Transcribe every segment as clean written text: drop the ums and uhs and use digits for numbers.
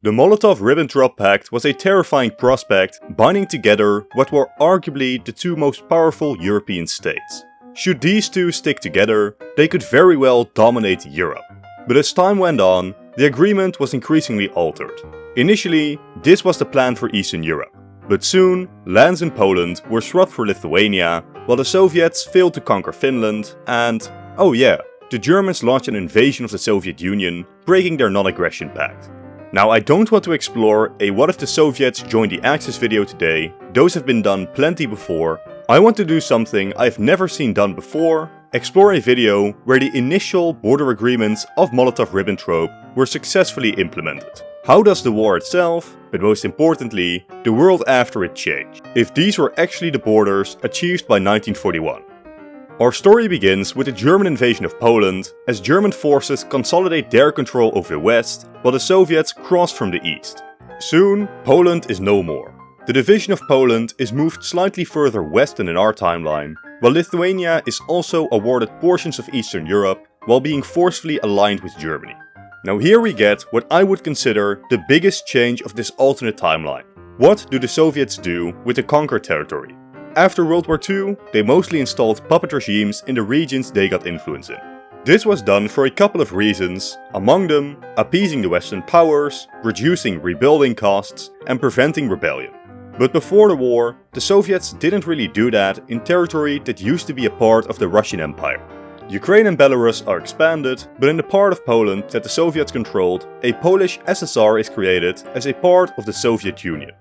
The Molotov-Ribbentrop Pact was a terrifying prospect binding together what were arguably the two most powerful European states. Should these two stick together, they could very well dominate Europe. But as time went on, the agreement was increasingly altered. Initially, this was the plan for Eastern Europe, but soon, lands in Poland were swapped for Lithuania, while the Soviets failed to conquer Finland and, oh yeah, the Germans launched an invasion of the Soviet Union, breaking their non-aggression pact. Now, I don't want to explore a what if the Soviets joined the Axis video today, those have been done plenty before. I want to do something I've never seen done before, explore a video where the initial border agreements of Molotov-Ribbentrop were successfully implemented. How does the war itself, but most importantly, the world after it change, if these were actually the borders achieved by 1941? Our story begins with the German invasion of Poland, as German forces consolidate their control over the west, while the Soviets cross from the east. Soon, Poland is no more. The division of Poland is moved slightly further west than in our timeline, while Lithuania is also awarded portions of Eastern Europe, while being forcefully aligned with Germany. Now here we get what I would consider the biggest change of this alternate timeline. What do the Soviets do with the conquered territory? After World War II, they mostly installed puppet regimes in the regions they got influence in. This was done for a couple of reasons, among them appeasing the Western powers, reducing rebuilding costs, and preventing rebellion. But before the war, the Soviets didn't really do that in territory that used to be a part of the Russian Empire. Ukraine and Belarus are expanded, but in the part of Poland that the Soviets controlled, a Polish SSR is created as a part of the Soviet Union.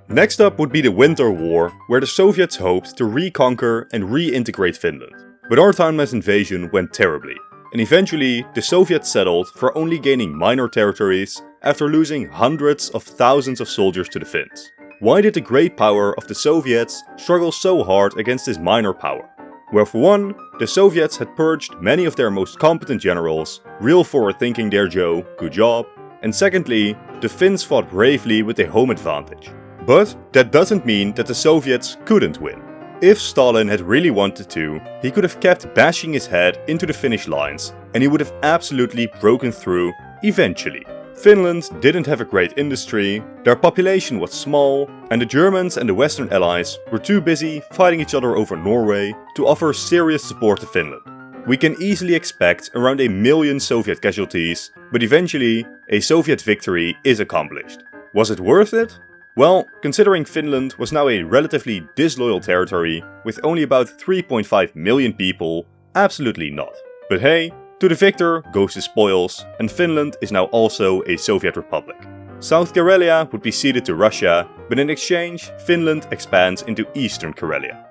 Next up would be the Winter War, where the Soviets hoped to reconquer and reintegrate Finland. But our timeline's invasion went terribly, and eventually the Soviets settled for only gaining minor territories after losing hundreds of thousands of soldiers to the Finns. Why did the great power of the Soviets struggle so hard against this minor power? Well, for one, the Soviets had purged many of their most competent generals, real forward thinking there Joe, good job, and secondly, the Finns fought bravely with a home advantage. But that doesn't mean that the Soviets couldn't win. If Stalin had really wanted to, he could have kept bashing his head into the Finnish lines, and he would have absolutely broken through eventually. Finland didn't have a great industry, their population was small, and the Germans and the Western allies were too busy fighting each other over Norway to offer serious support to Finland. We can easily expect around 1 million Soviet casualties, but eventually a Soviet victory is accomplished. Was it worth it? Well, considering Finland was now a relatively disloyal territory with only about 3.5 million people, absolutely not. But hey, to the victor goes the spoils, and Finland is now also a Soviet republic. South Karelia would be ceded to Russia, but in exchange, Finland expands into Eastern Karelia.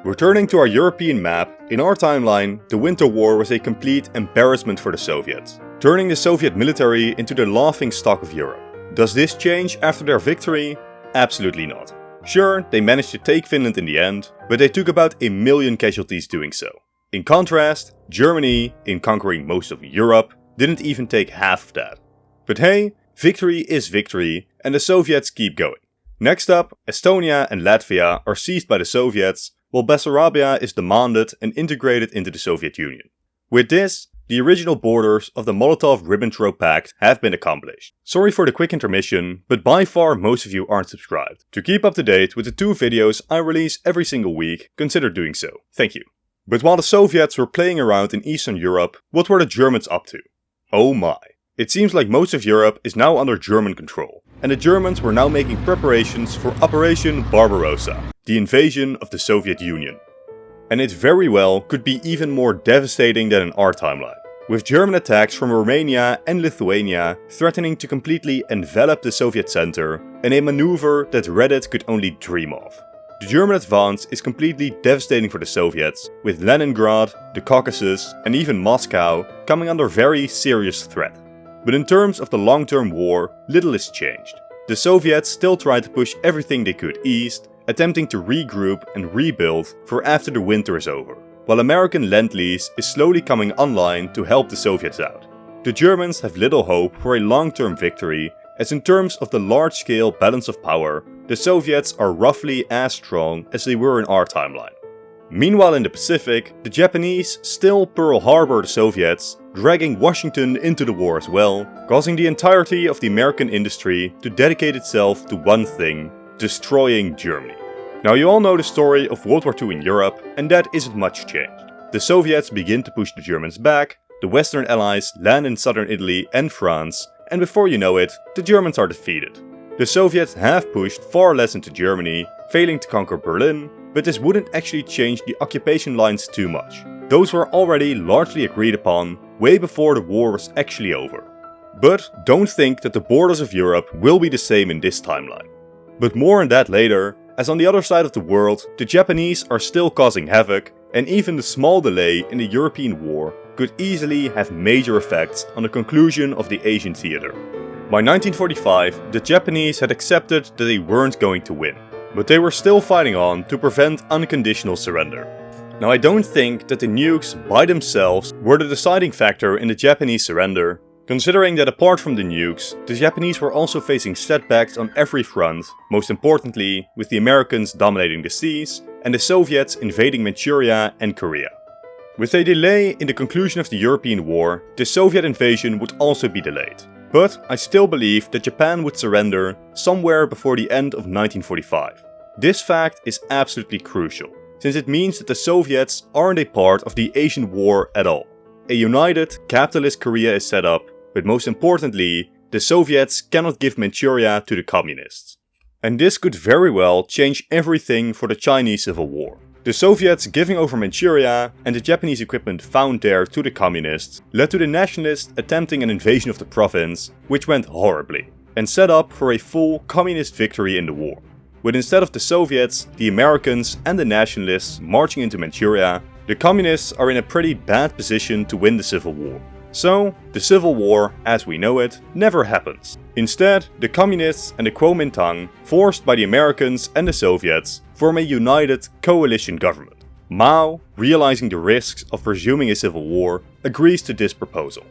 Returning to our European map, in our timeline, the Winter War was a complete embarrassment for the Soviets, turning the Soviet military into the laughingstock of Europe. Does this change after their victory? Absolutely not. Sure, they managed to take Finland in the end, but they took about 1 million casualties doing so. In contrast, Germany, in conquering most of Europe, didn't even take half of that. But hey, victory is victory, and the Soviets keep going. Next up, Estonia and Latvia are seized by the Soviets, while Bessarabia is demanded and integrated into the Soviet Union. With this, the original borders of the Molotov-Ribbentrop Pact have been accomplished. Sorry for the quick intermission, but by far most of you aren't subscribed. To keep up to date with the 2 videos I release every single week, consider doing so. Thank you. But while the Soviets were playing around in Eastern Europe, what were the Germans up to? Oh my. It seems like most of Europe is now under German control, and the Germans were now making preparations for Operation Barbarossa, the invasion of the Soviet Union. And it very well could be even more devastating than in our timeline, with German attacks from Romania and Lithuania threatening to completely envelop the Soviet center, in a maneuver that Reddit could only dream of. The German advance is completely devastating for the Soviets, with Leningrad, the Caucasus, and even Moscow coming under very serious threat. But in terms of the long-term war, little is changed. The Soviets still try to push everything they could east, attempting to regroup and rebuild for after the winter is over, while American Lend-Lease is slowly coming online to help the Soviets out. The Germans have little hope for a long-term victory, as in terms of the large-scale balance of power, the Soviets are roughly as strong as they were in our timeline. Meanwhile in the Pacific, the Japanese still Pearl Harbor the Soviets, dragging Washington into the war as well, causing the entirety of the American industry to dedicate itself to one thing: destroying Germany. Now, you all know the story of World War II in Europe, and that isn't much changed. The Soviets begin to push the Germans back, the Western Allies land in southern Italy and France, and before you know it, the Germans are defeated. The Soviets have pushed far less into Germany, failing to conquer Berlin, but this wouldn't actually change the occupation lines too much. Those were already largely agreed upon way before the war was actually over. But don't think that the borders of Europe will be the same in this timeline. But more on that later, as on the other side of the world, the Japanese are still causing havoc, and even the small delay in the European war could easily have major effects on the conclusion of the Asian theater. By 1945, the Japanese had accepted that they weren't going to win, but they were still fighting on to prevent unconditional surrender. Now, I don't think that the nukes by themselves were the deciding factor in the Japanese surrender, considering that apart from the nukes, the Japanese were also facing setbacks on every front, most importantly with the Americans dominating the seas and the Soviets invading Manchuria and Korea. With a delay in the conclusion of the European war, the Soviet invasion would also be delayed. But I still believe that Japan would surrender somewhere before the end of 1945. This fact is absolutely crucial, since it means that the Soviets aren't a part of the Asian war at all. A united, capitalist Korea is set up, but most importantly, the Soviets cannot give Manchuria to the communists. And this could very well change everything for the Chinese Civil War. The Soviets giving over Manchuria and the Japanese equipment found there to the communists led to the nationalists attempting an invasion of the province, which went horribly, and set up for a full communist victory in the war. With instead of the Soviets, the Americans and the nationalists marching into Manchuria, the communists are in a pretty bad position to win the Civil War. So, the Civil War, as we know it, never happens. Instead, the communists and the Kuomintang, forced by the Americans and the Soviets, form a united coalition government. Mao, realizing the risks of resuming a civil war, agrees to this proposal.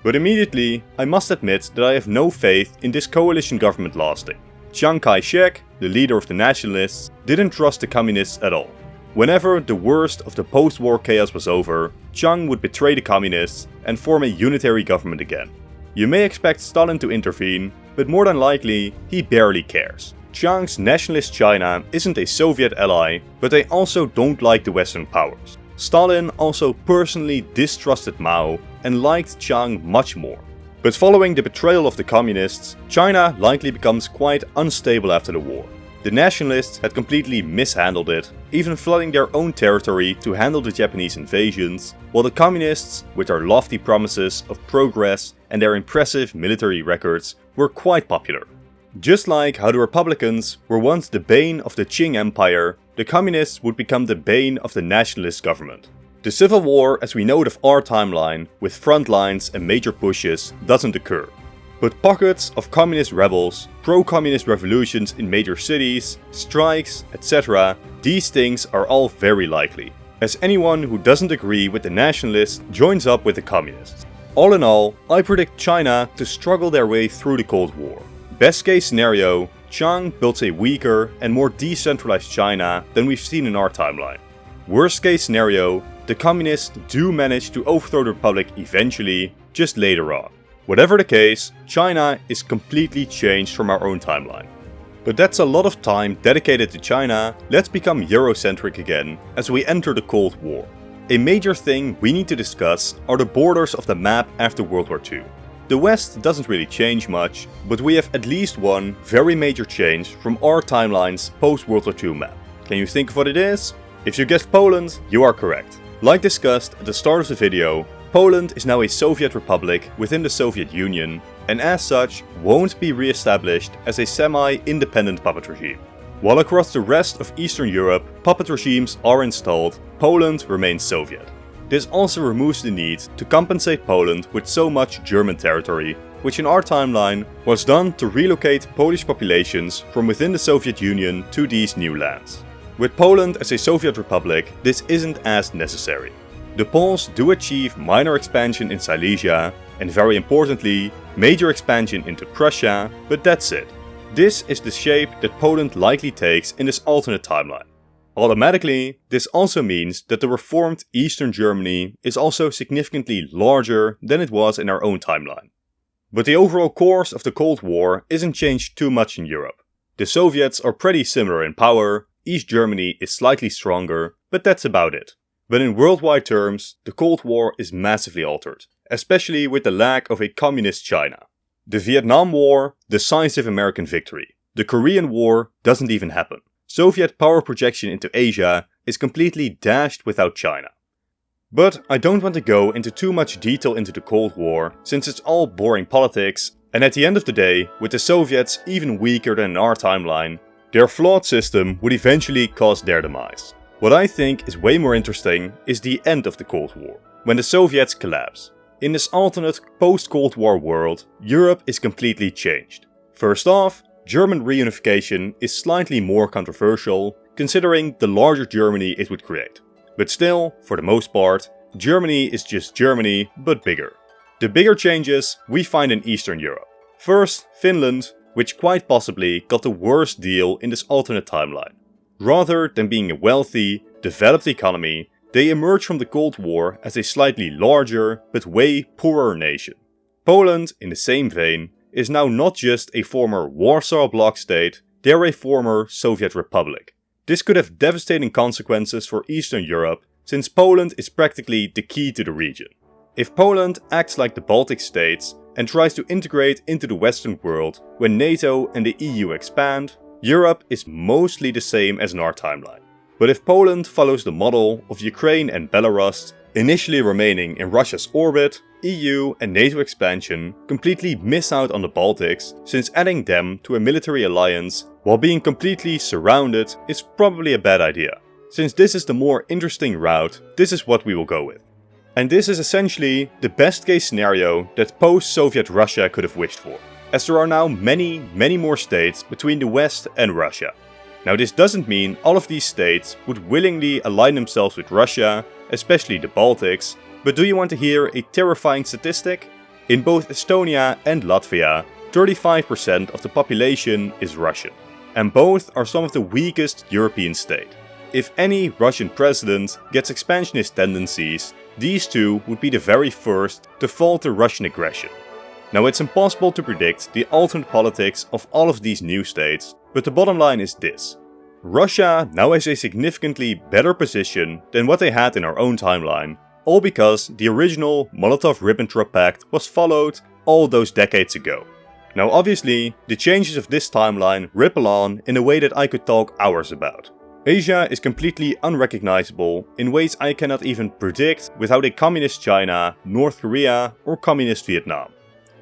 But immediately, I must admit that I have no faith in this coalition government lasting. Chiang Kai-shek, the leader of the nationalists, didn't trust the communists at all. Whenever the worst of the post-war chaos was over, Chiang would betray the communists and form a unitary government again. You may expect Stalin to intervene, but more than likely, he barely cares. Chiang's nationalist China isn't a Soviet ally, but they also don't like the Western powers. Stalin also personally distrusted Mao and liked Chiang much more. But following the betrayal of the communists, China likely becomes quite unstable after the war. The nationalists had completely mishandled it, even flooding their own territory to handle the Japanese invasions, while the communists, with their lofty promises of progress and their impressive military records, were quite popular. Just like how the Republicans were once the bane of the Qing Empire, the communists would become the bane of the nationalist government. The Civil War as we know it of our timeline, with front lines and major pushes, doesn't occur. But pockets of communist rebels, pro-communist revolutions in major cities, strikes, etc., these things are all very likely, as anyone who doesn't agree with the nationalists joins up with the communists. All in all, I predict China to struggle their way through the Cold War. Best case scenario, Chiang builds a weaker and more decentralized China than we've seen in our timeline. Worst case scenario, the communists do manage to overthrow the Republic eventually, just later on. Whatever the case, China is completely changed from our own timeline. But that's a lot of time dedicated to China. Let's become Eurocentric again as we enter the Cold War. A major thing we need to discuss are the borders of the map after World War II. The West doesn't really change much, but we have at least one very major change from our timeline's post-World War II map. Can you think of what it is? If you guessed Poland, you are correct. Like discussed at the start of the video, Poland is now a Soviet republic within the Soviet Union, and as such won't be re-established as a semi-independent puppet regime. While across the rest of Eastern Europe puppet regimes are installed, Poland remains Soviet. This also removes the need to compensate Poland with so much German territory, which in our timeline was done to relocate Polish populations from within the Soviet Union to these new lands. With Poland as a Soviet republic, this isn't as necessary. The Poles do achieve minor expansion in Silesia, and very importantly, major expansion into Prussia, but that's it. This is the shape that Poland likely takes in this alternate timeline. Automatically, this also means that the reformed Eastern Germany is also significantly larger than it was in our own timeline. But the overall course of the Cold War isn't changed too much in Europe. The Soviets are pretty similar in power, East Germany is slightly stronger, but that's about it. But in worldwide terms, the Cold War is massively altered, especially with the lack of a communist China. The Vietnam War, decisive American victory. The Korean War doesn't even happen. Soviet power projection into Asia is completely dashed without China. But I don't want to go into too much detail into the Cold War, since it's all boring politics, and at the end of the day, with the Soviets even weaker than in our timeline, their flawed system would eventually cause their demise. What I think is way more interesting is the end of the Cold War, when the Soviets collapse. In this alternate post-Cold War world, Europe is completely changed. First off, German reunification is slightly more controversial, considering the larger Germany it would create. But still, for the most part, Germany is just Germany, but bigger. The bigger changes we find in Eastern Europe. First, Finland, which quite possibly got the worst deal in this alternate timeline. Rather than being a wealthy, developed economy, they emerged from the Cold War as a slightly larger, but way poorer nation. Poland, in the same vein, is now not just a former Warsaw Bloc state, they're a former Soviet republic. This could have devastating consequences for Eastern Europe, since Poland is practically the key to the region. If Poland acts like the Baltic states and tries to integrate into the Western world when NATO and the EU expand, Europe is mostly the same as in our timeline. But if Poland follows the model of Ukraine and Belarus, initially remaining in Russia's orbit, EU and NATO expansion completely miss out on the Baltics, since adding them to a military alliance while being completely surrounded is probably a bad idea. Since this is the more interesting route, this is what we will go with. And this is essentially the best case scenario that post-Soviet Russia could have wished for, as there are now many more states between the West and Russia. Now this doesn't mean all of these states would willingly align themselves with Russia, especially the Baltics, but do you want to hear a terrifying statistic? In both Estonia and Latvia, 35% of the population is Russian, and both are some of the weakest European states. If any Russian president gets expansionist tendencies, these two would be the very first to fall to Russian aggression. Now it's impossible to predict the alternate politics of all of these new states, but the bottom line is this. Russia now has a significantly better position than what they had in our own timeline, all because the original Molotov-Ribbentrop Pact was followed all those decades ago. Now obviously, the changes of this timeline ripple on in a way that I could talk hours about. Asia is completely unrecognizable in ways I cannot even predict without a communist China, North Korea or communist Vietnam.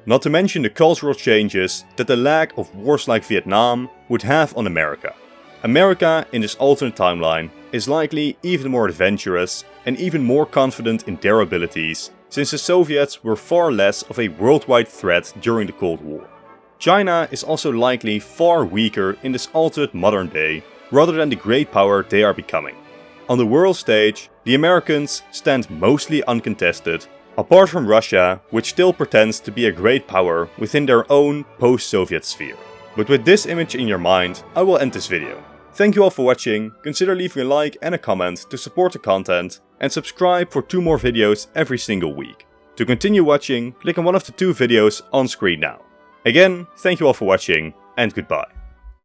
Not to mention the cultural changes that the lack of wars like Vietnam would have on America. America in this alternate timeline is likely even more adventurous and even more confident in their abilities, since the Soviets were far less of a worldwide threat during the Cold War. China is also likely far weaker in this alternate modern day, rather than the great power they are becoming. On the world stage, the Americans stand mostly uncontested, apart from Russia, which still pretends to be a great power within their own post-Soviet sphere. But with this image in your mind, I will end this video. Thank you all for watching, consider leaving a like and a comment to support the content, and subscribe for 2 more videos every single week. To continue watching, click on one of the 2 videos on screen now. Again, thank you all for watching, and goodbye.